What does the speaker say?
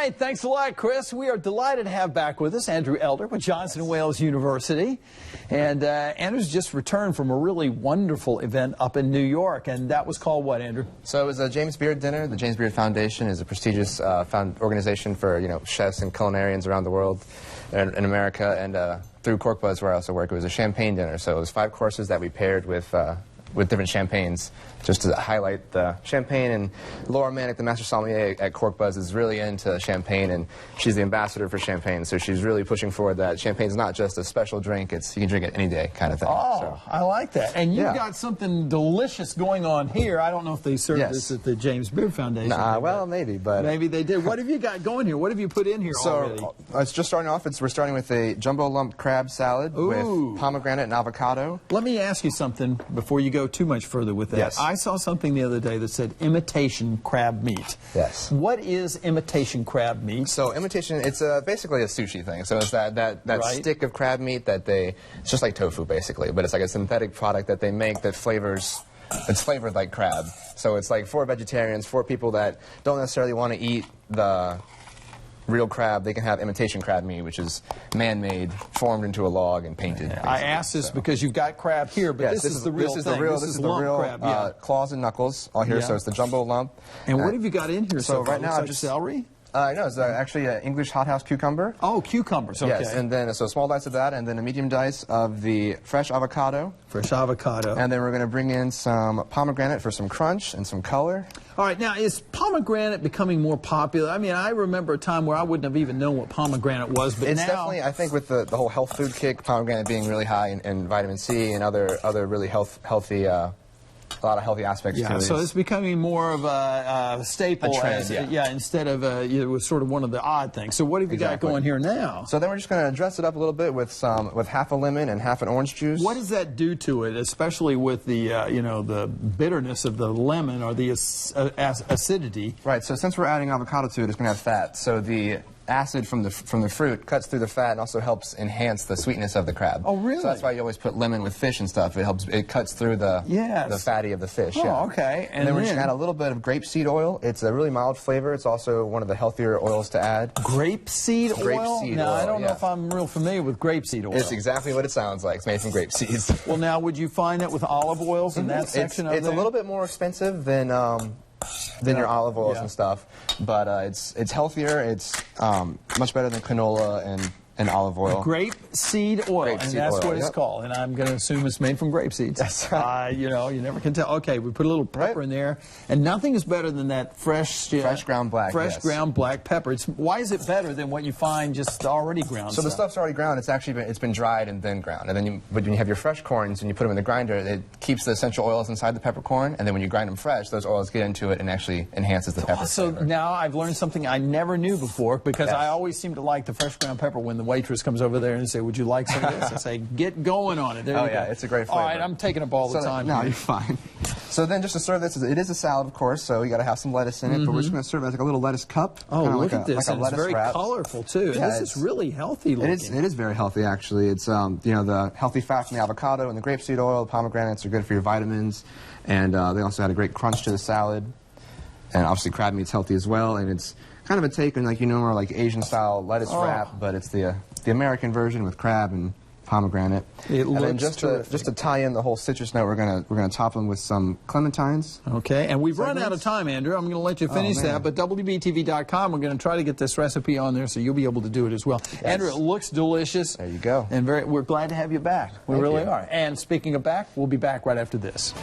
right, thanks a lot, Chris. We are delighted to have back with us Andrew Elder with Johnson & Wales University. And Andrew's just returned from a really wonderful event up in New York, and that was called what, Andrew? So it was a James Beard dinner. The James Beard Foundation is a prestigious organization for chefs and culinarians around the world, in America, and through Cork Buzz, where I also work, it was a champagne dinner. So it was 5 courses that we paired with different champagnes, just to highlight the champagne. And Laura Manick, the master sommelier at Cork Buzz, is really into champagne, and she's the ambassador for champagne. So she's really pushing forward that champagne's not just a special drink; you can drink it any day, kind of thing. Oh, so. I like that. And you've got something delicious going on here. I don't know if they serve this at the James Beard Foundation. Well, maybe, but maybe they did. What have you got going here? What have you put in here already? It's just starting off. We're starting with a jumbo lump crab salad with pomegranate and avocado. Let me ask you something before you go too much further with that. Yes. I saw something the other day that said imitation crab meat. Yes. What is imitation crab meat? So imitation, it's basically a sushi thing. So it's that stick of crab meat that it's just like tofu basically, but it's like a synthetic product that they make that it's flavored like crab. So it's like for vegetarians, for people that don't necessarily want to eat the real crab, they can have imitation crab meat, which is man-made, formed into a log and painted. I asked this because you've got crab here, but this is the real thing. This is the real crab, claws and knuckles all here, so it's the jumbo lump. And what have you got in here? So right now, just celery? No, it's actually an English hothouse cucumber. Oh, cucumbers, okay. Yes, and then so a small dice of that, and then a medium dice of the fresh avocado. Fresh avocado. And then we're going to bring in some pomegranate for some crunch and some color. All right, now is pomegranate becoming more popular? I mean, I remember a time where I wouldn't have even known what pomegranate was, but it's now... definitely, I think with the whole health food kick, pomegranate being really high in vitamin C and other really healthy a lot of healthy aspects to it. So it's becoming more of a staple. A trend, instead of it was sort of one of the odd things. So what have you got going here now? So then we're just going to dress it up a little bit with half a lemon and half an orange juice. What does that do to it, especially with the the bitterness of the lemon or the acidity? Right. So since we're adding avocado to it, it's going to have fat. So the acid from the fruit cuts through the fat and also helps enhance the sweetness of the crab. Oh, really? So that's why you always put lemon with fish and stuff. It cuts through the fatty of the fish. Oh, okay. And then we're just going to add a little bit of grapeseed oil. It's a really mild flavor. It's also one of the healthier oils to add. Grapeseed oil? Grapeseed now, oil, I don't know if I'm real familiar with grapeseed oil. It's exactly what it sounds like. It's made from grape seeds. Well, now, would you find that with olive oils in that section of it? It's a little bit more expensive than your olive oils and stuff, but it's healthier. It's much better than canola and olive oil. Grapeseed oil, and that's what it's called. And I'm going to assume it's made from grape seeds. That's right. You never can tell. Okay, we put a little pepper in there, and nothing is better than that fresh ground black. Ground black pepper. Why is it better than what you find just already ground? So the stuff's already ground. It's been dried and then ground. And then when you have your fresh corns and you put them in the grinder, it keeps the essential oils inside the peppercorn. And then when you grind them fresh, those oils get into it and actually enhances the pepper flavor. Now I've learned something I never knew before, because I always seem to like the fresh ground pepper when the waitress comes over there and say, "Would you like some of this?" I say, "Get going on it." There you go. It's a great flavor. All right, I'm taking up all the time. No, you're fine. So then just to serve this, it is a salad, of course, so you got to have some lettuce in it, but we're just going to serve it as like a little lettuce cup. Oh, look at this. Like it's very colorful, too. Yeah, this is really healthy looking. It is very healthy, actually. It's, the healthy fat from the avocado and the grapeseed oil, the pomegranates are good for your vitamins, and they also had a great crunch to the salad. And obviously crab meat's healthy as well, and it's kind of a take on more like Asian-style lettuce wrap, but it's the American version with crab and pomegranate. And then just to tie in the whole citrus note, we're gonna top them with some clementines. Okay, and we've run out of time, Andrew. I'm going to let you finish that, but WBTV.com, we're going to try to get this recipe on there so you'll be able to do it as well. Yes. Andrew, it looks delicious. There you go. And we're glad to have you back. We really are. And speaking of back, we'll be back right after this.